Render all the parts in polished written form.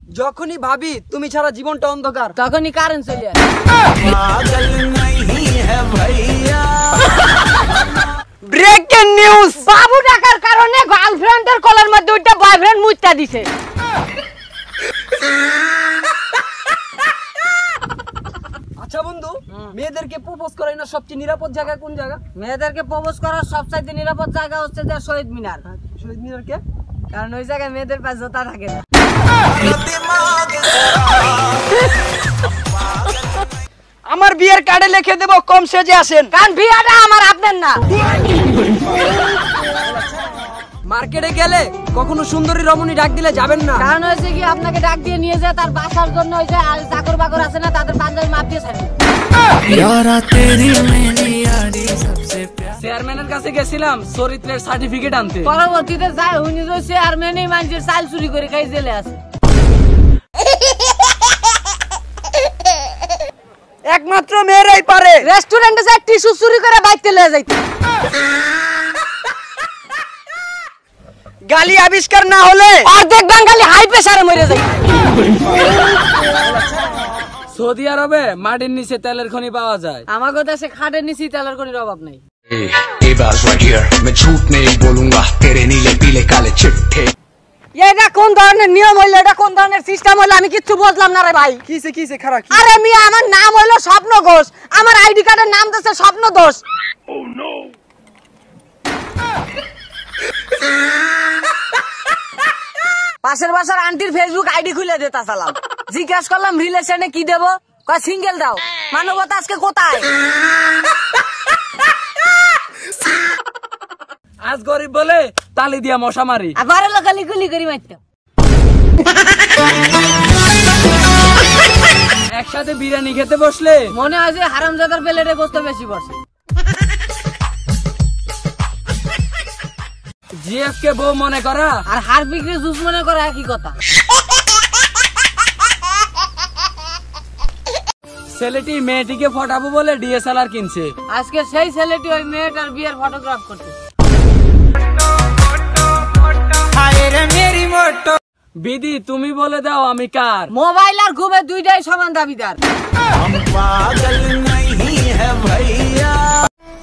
যখনই ভাবি তুমি ছাড়া জীবনটা অন্ধকার, তখনই কারেন্ট চলে আসে। ব্রেকিং নিউজ, বাবু টাকার কারণে গার্লফ্রেন্ডের কলার মধ্যে দুইটা বয়ফ্রেন্ড মুইতা দিছে। আচ্ছা বন্ধু, মেয়েদেরকে প্রপোজ করাই না সবচেয়ে নিরাপদ জায়গা কোন জায়গা? মেয়েদেরকে প্রপোজ করার সবচাইতে নিরাপদ জায়গা হচ্ছে যে শহীদ মিনার। শহীদ মিনার কে? কারণ ওই জায়গায় মেয়েদের পায়ে জোতা থাকে না। আমার বিয়ের কার্ডে লিখে দেব কম সেজে আসেন। কারণ বিয়াটা আমার আপনার না। মার্কেটে গেলে কখনো সুন্দরী রমণী ডাক দিলে যাবেন না। কারণ হয়েছে কি আপনাকে ডাক দিয়ে নিয়ে যায় তার বাসার জন্য, হয়েছে আর চাকর বাকর আছে না তাদের পাঞ্জাবি মাপ দিয়ে ছাড়বে। চেয়ারম্যানের কাছে গেছিলাম চরিত্রের সার্টিফিকেট আনতে, পরবর্তীতে যায় উনি যে চেয়ারম্যানই মানুষের চাল চুরি করে খাই জেলে আছে। একমাত্র মেয়েরাই পারে রেস্টুরেন্টে যায় টিস্যু চুরি করে বাইতে লয়ে যাইতে। গালি আবিষ্কার না হলে অর্ধেক বাঙালি হাই প্রেসারে মরে যায়। সৌদি আরবে মাটির নিচে তেলের খনি পাওয়া যায়। আমাগো দেশে খাটের নিচে তেলের খনির অভাব নাই। এটা কোন ধরনের নিয়ম হইলো, এটা কোন ধরনের সিস্টেম হইলো আমি কিচ্ছু বুঝলাম না রে ভাই। কিসে খারাপ? আরে মিয়া আমার নাম হইলো স্বপ্ন ঘোষ, আমার আইডি কার্ডের নাম দিচ্ছে স্বপ্ন দোষ। পাশের বাসার আন্টির ফেসবুক আইডি খুলে দিতা সালাম, জিজ্ঞাসা করলাম রিলেশনে কি দেবো, কয় সিঙ্গেল দাও। মানবতা আজকে কোথায়? আজ গরিব বলে তালি দিয়া মশা মারি, আবার লোকালি গুলি করি মারতো। একসাথে বিরিয়ানি খেতে বসলে মনে হয় যে হারামজাদার প্লেটে গোস্ত বেশি পড়ছে। জিএফ কে বউ মনে করা আর হারপিকরে জুস মনে করা একই কথা। ছেলেটি মেয়েটিকে ফটাবো বলে ডিএসএলআর কিনছে। আজকে সেই ছেলেটি ওই মেয়েটার বিয়ের ফটোগ্রাফ করছে। বিধি তুমি বলে দাও আমি কার? মোবাইল আর ঘুমে দুইটাই সমান দাবিদার।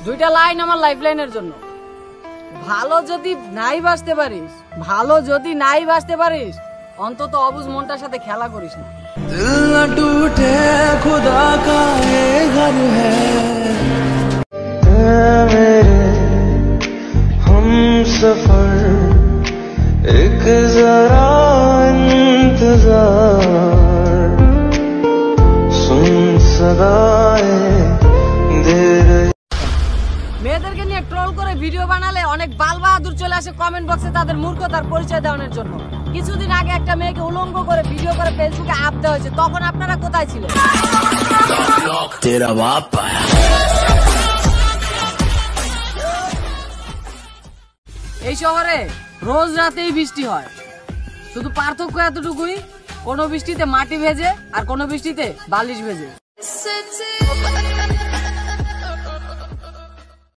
দুইটা লাইন আমার লাইফ লাইনের জন্য। ভালো যদি নাই বাঁচতে পারিস, ভালো যদি নাই বাঁচতে পারিস, অন্তত অবুঝ মনটার সাথে খেলা করিস না। दिल न टूटे खुदा का ये घर है मेरे हम सफर एक जरा इंतजार सुन सदाए दे रही। মেয়েদেরকে নিয়ে ট্রোল করে ভিডিও বানালে অনেক বাল বাহাদুর চলে আসে কমেন্ট বক্সে তাদের মূর্খতার পরিচয় দেওয়ার জন্য। কিছুদিন আগে একটা মেয়েকে উলঙ্গ করে ভিডিও করে ফেসবুকে আপ দেওয়া হয়েছে, তখন আপনারা কোথায় ছিলেন? এই শহরে রোজ রাতেই বৃষ্টি হয়, শুধু পার্থক্য এতটুকুই, কোনো বৃষ্টিতে মাটি ভেজে আর কোনো বৃষ্টিতে বালিশ ভেজে।